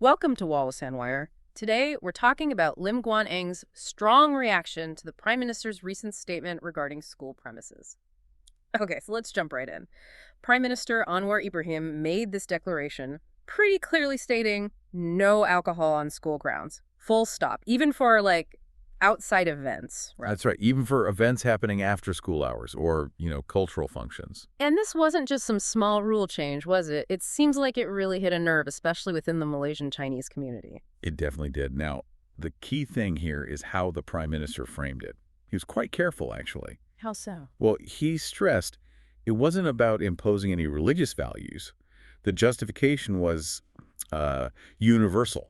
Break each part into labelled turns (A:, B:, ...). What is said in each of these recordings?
A: Welcome to Wall with Sandwire. Today, we're talking about Lim Guan Eng's strong reaction to the Prime Minister's recent statement regarding school premises. Okay, so let's jump right in. Prime Minister Anwar Ibrahim made this declaration, pretty clearly stating no alcohol on school grounds. Full stop. Even for, outside events, right?
B: That's right. Even for events happening after school hours or, cultural functions.
A: And this wasn't just some small rule change, was it? It seems like it really hit a nerve, especially within the Malaysian Chinese community.
B: It definitely did. Now, the key thing here is how the prime minister framed it. He was quite careful, actually.
A: How so?
B: Well, he stressed it wasn't about imposing any religious values. The justification was universal.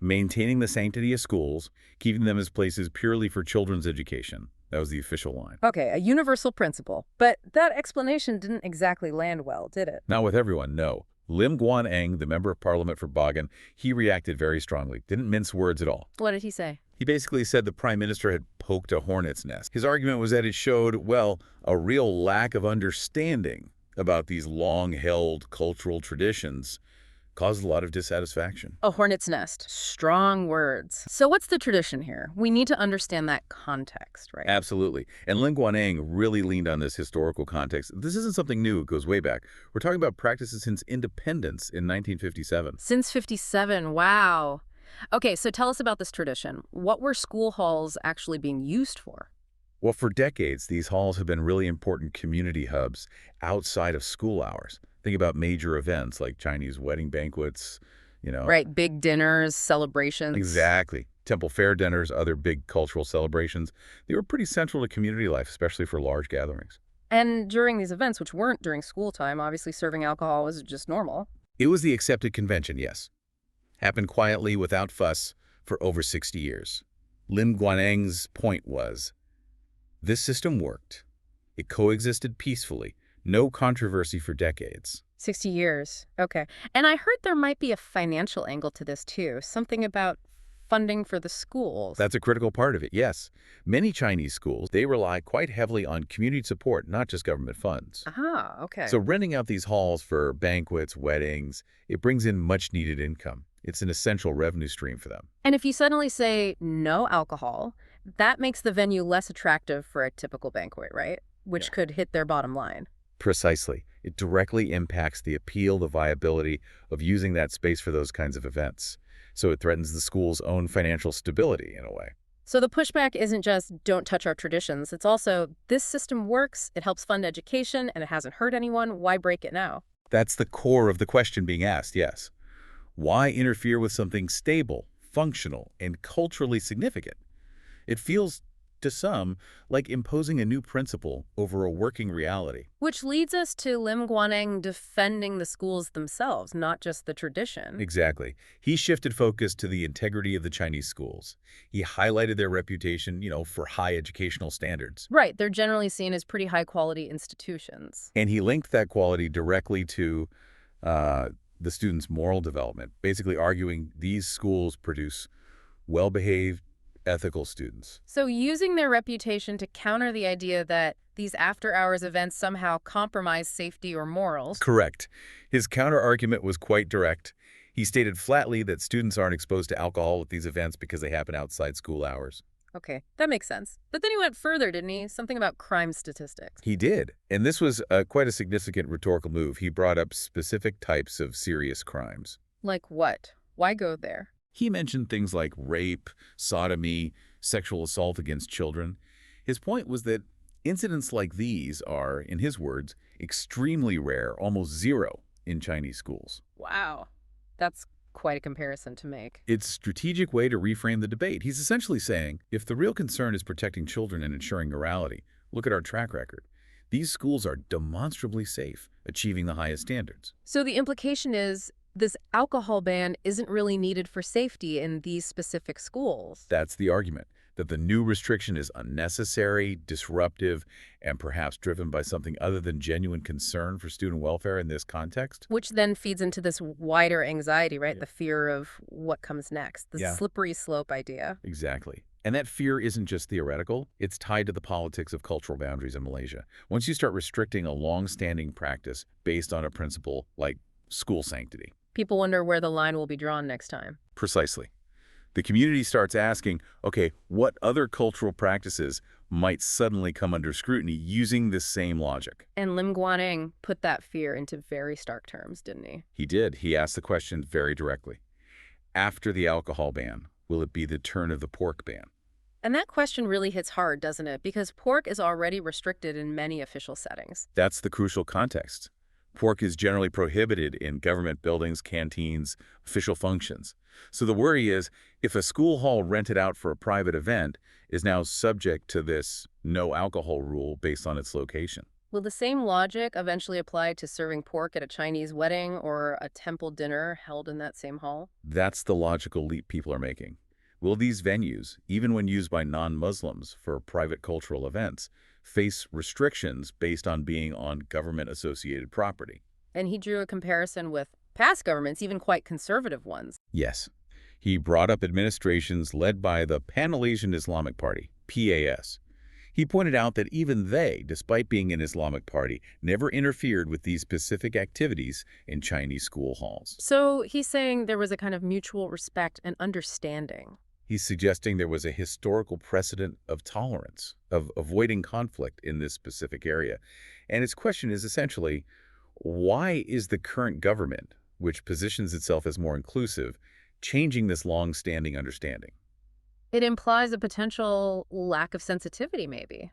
B: Maintaining the sanctity of schools, keeping them as places purely for children's education. That was the official line.
A: Okay, a universal principle. But that explanation didn't exactly land well, did it?
B: Not with everyone, no. Lim Guan Eng, the member of parliament for Bagan, he reacted very strongly. Didn't mince words at all.
A: What did he say?
B: He basically said the prime minister had poked a hornet's nest. His argument was that it showed, well, a real lack of understanding about these long-held cultural traditions caused a lot of dissatisfaction.
A: A hornet's nest. Strong words. So what's the tradition here? We need to understand that context, right?
B: Absolutely. And Lim Guan Eng really leaned on this historical context. This isn't something new. It goes way back. We're talking about practices since independence in 1957.
A: Since 57, wow. Okay, so tell us about this tradition. What were school halls actually being used for?
B: Well, for decades, these halls have been really important community hubs outside of school hours. Think about major events like Chinese wedding banquets,
A: Right, big dinners, celebrations.
B: Exactly. Temple fair dinners, other big cultural celebrations. They were pretty central to community life, especially for large gatherings.
A: And during these events, which weren't during school time, obviously serving alcohol was just normal.
B: It was the accepted convention, yes. Happened quietly, without fuss, for over 60 years. Lim Guan Eng's point was, this system worked. It coexisted peacefully. No controversy for decades.
A: 60 years. Okay. And I heard there might be a financial angle to this, too. Something about funding for the schools.
B: That's a critical part of it, yes. Many Chinese schools, they rely quite heavily on community support, not just government funds.
A: Ah, okay.
B: So renting out these halls for banquets, weddings, it brings in much-needed income. It's an essential revenue stream for them.
A: And if you suddenly say no alcohol, that makes the venue less attractive for a typical banquet, right? Which could hit their bottom line.
B: Precisely. It directly impacts the appeal, the viability of using that space for those kinds of events. So it threatens the school's own financial stability in a way.
A: So the pushback isn't just don't touch our traditions. It's also this system works, it helps fund education, and it hasn't hurt anyone. Why break it now?
B: That's the core of the question being asked, yes. Why interfere with something stable, functional, and culturally significant? It feels, to some, like imposing a new principle over a working reality.
A: Which leads us to Lim Guan Eng defending the schools themselves, not just the tradition.
B: Exactly. He shifted focus to the integrity of the Chinese schools. He highlighted their reputation, for high educational standards.
A: Right, they're generally seen as pretty high-quality institutions.
B: And he linked that quality directly to the students' moral development, basically arguing these schools produce well-behaved, ethical students.
A: So using their reputation to counter the idea that these after-hours events somehow compromise safety or morals.
B: Correct. His counter-argument was quite direct. He stated flatly that students aren't exposed to alcohol at these events because they happen outside school hours.
A: Okay, that makes sense. But then he went further, didn't he? Something about crime statistics.
B: He did. And this was quite a significant rhetorical move. He brought up specific types of serious crimes.
A: Like what? Why go there?
B: He mentioned things like rape, sodomy, sexual assault against children. His point was that incidents like these are, in his words, extremely rare, almost zero, in Chinese schools.
A: Wow. That's quite a comparison to make.
B: It's a strategic way to reframe the debate. He's essentially saying, if the real concern is protecting children and ensuring morality, look at our track record. These schools are demonstrably safe, achieving the highest standards.
A: So the implication is this alcohol ban isn't really needed for safety in these specific schools.
B: That's the argument, that the new restriction is unnecessary, disruptive, and perhaps driven by something other than genuine concern for student welfare in this context.
A: Which then feeds into this wider anxiety, right? The fear of what comes next, the slippery slope idea.
B: Exactly. And that fear isn't just theoretical. It's tied to the politics of cultural boundaries in Malaysia. Once you start restricting a long-standing practice based on a principle like school sanctity,
A: People wonder where the line will be drawn next time.
B: Precisely. The community starts asking, okay, what other cultural practices might suddenly come under scrutiny using this same logic?
A: And Lim Guan Eng put that fear into very stark terms, didn't he?
B: He did. He asked the question very directly. After the alcohol ban, will it be the turn of the pork ban?
A: And that question really hits hard, doesn't it? Because pork is already restricted in many official settings.
B: That's the crucial context. Pork is generally prohibited in government buildings, canteens, official functions. So the worry is, if a school hall rented out for a private event is now subject to this no alcohol rule based on its location.
A: Will the same logic eventually apply to serving pork at a Chinese wedding or a temple dinner held in that same hall?
B: That's the logical leap people are making. Will these venues, even when used by non-Muslims for private cultural events, face restrictions based on being on government-associated property?
A: And he drew a comparison with past governments, even quite conservative ones.
B: Yes. He brought up administrations led by the Pan-Malaysian Islamic Party, PAS. He pointed out that even they, despite being an Islamic party, never interfered with these specific activities in Chinese school halls.
A: So he's saying there was a kind of mutual respect and understanding.
B: He's suggesting there was a historical precedent of tolerance, of avoiding conflict in this specific area. And his question is essentially, why is the current government, which positions itself as more inclusive, changing this long-standing understanding?
A: It implies a potential lack of sensitivity, maybe,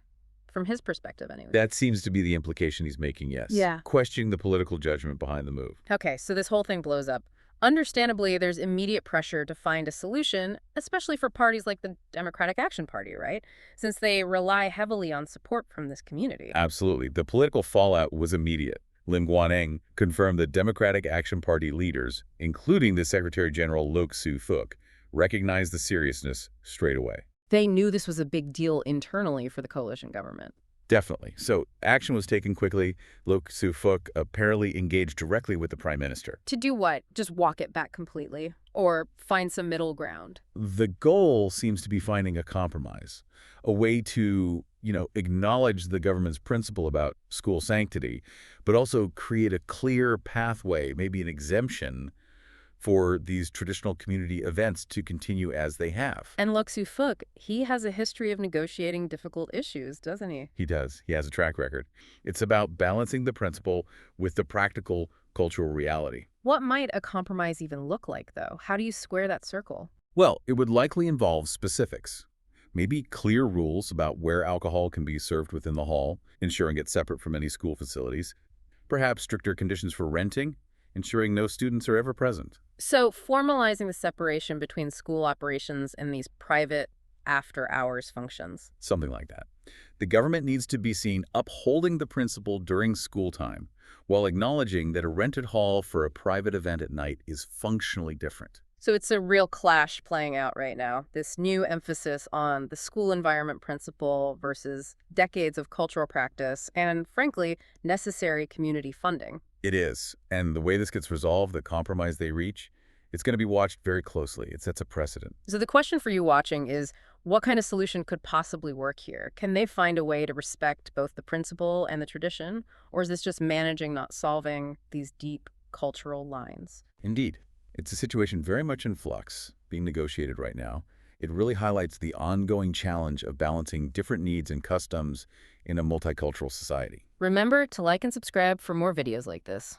A: from his perspective anyway.
B: That seems to be the implication he's making, yes.
A: Yeah.
B: Questioning the political judgment behind the move.
A: Okay, so this whole thing blows up. Understandably, there's immediate pressure to find a solution, especially for parties like the Democratic Action Party, right? Since they rely heavily on support from this community.
B: Absolutely. The political fallout was immediate. Lim Guan Eng confirmed that Democratic Action Party leaders, including the Secretary General Lok Soo-fook, recognized the seriousness straight away.
A: They knew this was a big deal internally for the coalition government.
B: Definitely. So action was taken quickly. Lok Soo-fook apparently engaged directly with the Prime Minister.
A: To do what? Just walk it back completely? Or find some middle ground?
B: The goal seems to be finding a compromise, a way to, acknowledge the government's principle about school sanctity, but also create a clear pathway, maybe an exemption for these traditional community events to continue as they have.
A: And Lok Soo-fook, he has a history of negotiating difficult issues, doesn't he?
B: He does. He has a track record. It's about balancing the principle with the practical cultural reality.
A: What might a compromise even look like, though? How do you square that circle?
B: Well, it would likely involve specifics. Maybe clear rules about where alcohol can be served within the hall, ensuring it's separate from any school facilities. Perhaps stricter conditions for renting, ensuring no students are ever present.
A: So formalizing the separation between school operations and these private after-hours functions.
B: Something like that. The government needs to be seen upholding the principle during school time, while acknowledging that a rented hall for a private event at night is functionally different.
A: So it's a real clash playing out right now. This new emphasis on the school environment principle versus decades of cultural practice and, frankly, necessary community funding.
B: It is. And the way this gets resolved, the compromise they reach, it's going to be watched very closely. It sets a precedent.
A: So the question for you watching is, what kind of solution could possibly work here? Can they find a way to respect both the principle and the tradition? Or is this just managing, not solving, these deep cultural lines?
B: Indeed. It's a situation very much in flux, being negotiated right now. It really highlights the ongoing challenge of balancing different needs and customs in a multicultural society.
A: Remember to like and subscribe for more videos like this.